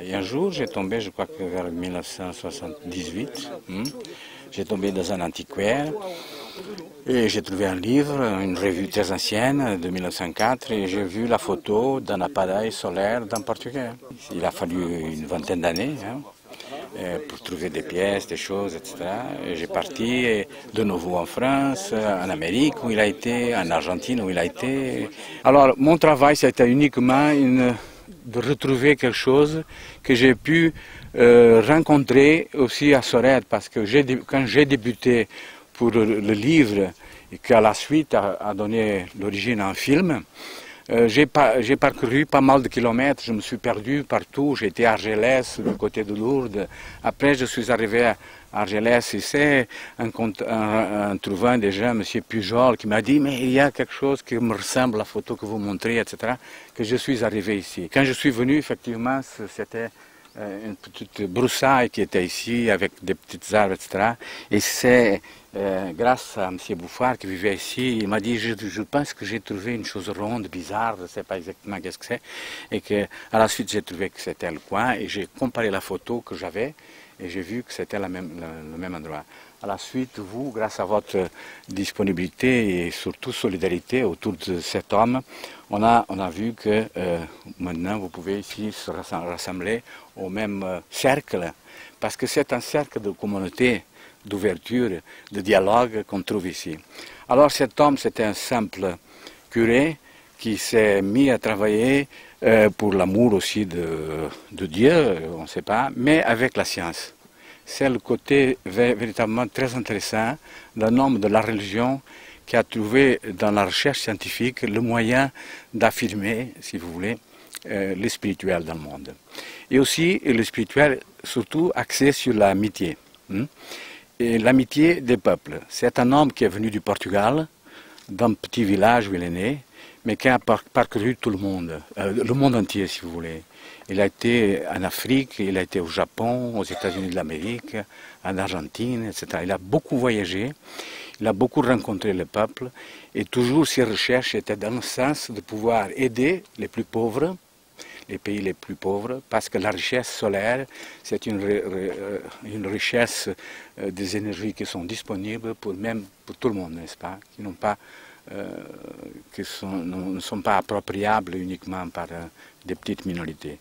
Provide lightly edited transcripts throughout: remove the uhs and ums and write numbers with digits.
Et un jour, j'ai tombé, je crois que vers 1978, j'ai tombé dans un antiquaire et j'ai trouvé un livre, une revue très ancienne de 1904 et j'ai vu la photo d'un appareil solaire d'un Portugais. Il a fallu une vingtaine d'années pour trouver des pièces, des choses, etc. Et j'ai parti de nouveau en France, en Amérique où il a été, en Argentine où il a été. Alors mon travail, c'était uniquement de retrouver quelque chose que j'ai pu rencontrer aussi à Sorède, parce que quand j'ai débuté pour le livre et qu'à la suite a donné l'origine à un film, j'ai parcouru pas mal de kilomètres, je me suis perdu partout, j'ai été à Argelès, du côté de Lourdes. Après, je suis arrivé à Argelès ici, en trouvant déjà M. Pujol qui m'a dit « mais il y a quelque chose qui me ressemble à la photo que vous montrez, etc. » que je suis arrivé ici. Quand je suis venu, effectivement, c'était une petite broussaille qui était ici, avec des petites arbres, etc. Et c'est grâce à M. Bouffard qui vivait ici, il m'a dit je pense que j'ai trouvé une chose ronde, bizarre, je ne sais pas exactement qu'est-ce que c'est. Et qu'à la suite, j'ai trouvé que c'était le coin et j'ai comparé la photo que j'avais et j'ai vu que c'était le même endroit. À la suite, vous, grâce à votre disponibilité et surtout solidarité autour de cet homme, on a vu que maintenant vous pouvez ici se rassembler au même cercle, parce que c'est un cercle de communauté, d'ouverture, de dialogue qu'on trouve ici. Alors cet homme, c'était un simple curé qui s'est mis à travailler pour l'amour aussi de Dieu, on ne sait pas, mais avec la science. C'est le côté véritablement très intéressant d'un homme de la religion qui a trouvé dans la recherche scientifique le moyen d'affirmer, si vous voulez, le spirituel dans le monde. Et aussi le spirituel, surtout axé sur l'amitié. Et l'amitié des peuples. C'est un homme qui est venu du Portugal, d'un petit village où il est né, mais qui a parcouru tout le monde entier, si vous voulez. Il a été en Afrique, il a été au Japon, aux États-Unis de l'Amérique, en Argentine, etc. Il a beaucoup voyagé, il a beaucoup rencontré le peuple, et toujours ses recherches étaient dans le sens de pouvoir aider les plus pauvres, les pays les plus pauvres, parce que la richesse solaire, c'est une richesse des énergies qui sont disponibles pour tout le monde, n'est-ce pas, qui n'ont pas, ne sont pas appropriables uniquement par des petites minorités.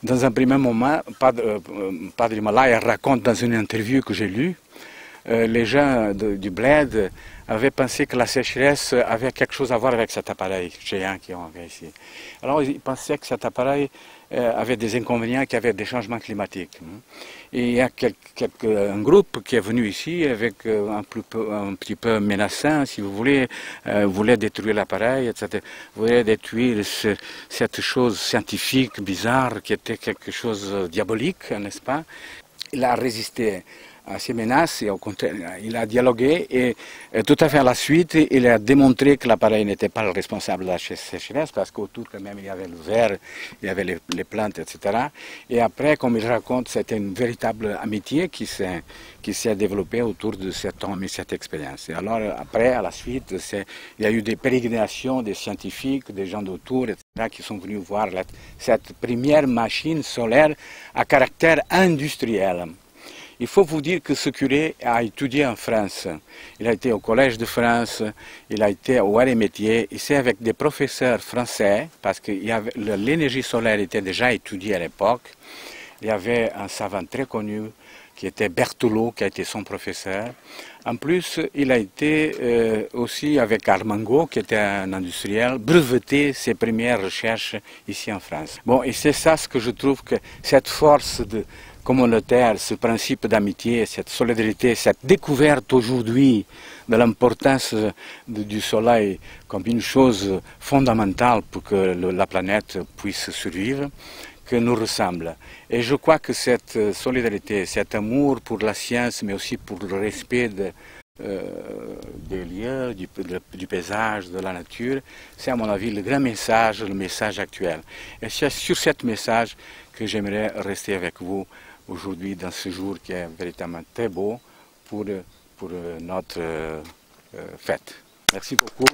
Dans un premier moment, Padre Malaya raconte dans une interview que j'ai lue, les gens du bled avaient pensé que la sécheresse avait quelque chose à voir avec cet appareil géant qu'on avait ici. Alors ils pensaient que cet appareil avait des inconvénients, qu'il y avait des changements climatiques. Et il y a un groupe qui est venu ici avec un petit peu menaçant, si vous voulez, voulait détruire l'appareil, etc. Voulait détruire cette chose scientifique bizarre qui était quelque chose de diabolique, n'est-ce pas? Il a résisté à ces menaces et au contraire, il a dialogué et tout à fait à la suite, il a démontré que l'appareil n'était pas le responsable de la sécheresse parce qu'autour quand même il y avait le verre, il y avait les plantes, etc. Et après, comme il raconte, c'était une véritable amitié qui s'est développée autour de cet homme et cette expérience. Et alors après, à la suite, il y a eu des pérégrinations des scientifiques, des gens d'autour, etc., qui sont venus voir cette première machine solaire à caractère industriel. Il faut vous dire que ce curé a étudié en France. Il a été au Collège de France, il a été au Arts et Métiers, ici avec des professeurs français, parce que l'énergie solaire était déjà étudiée à l'époque. Il y avait un savant très connu qui était Berthelot, qui a été son professeur. En plus, il a été aussi avec Armango, qui était un industriel, breveté ses premières recherches ici en France. Bon, et c'est ça ce que je trouve que cette force communautaire, ce principe d'amitié, cette solidarité, cette découverte aujourd'hui de l'importance du soleil comme une chose fondamentale pour que la planète puisse survivre, que nous ressemble. Et je crois que cette solidarité, cet amour pour la science, mais aussi pour le respect des lieux, du paysage, de la nature, c'est à mon avis le grand message, le message actuel. Et c'est sur ce message que j'aimerais rester avec vous aujourd'hui dans ce jour qui est véritablement très beau pour notre fête. Merci beaucoup.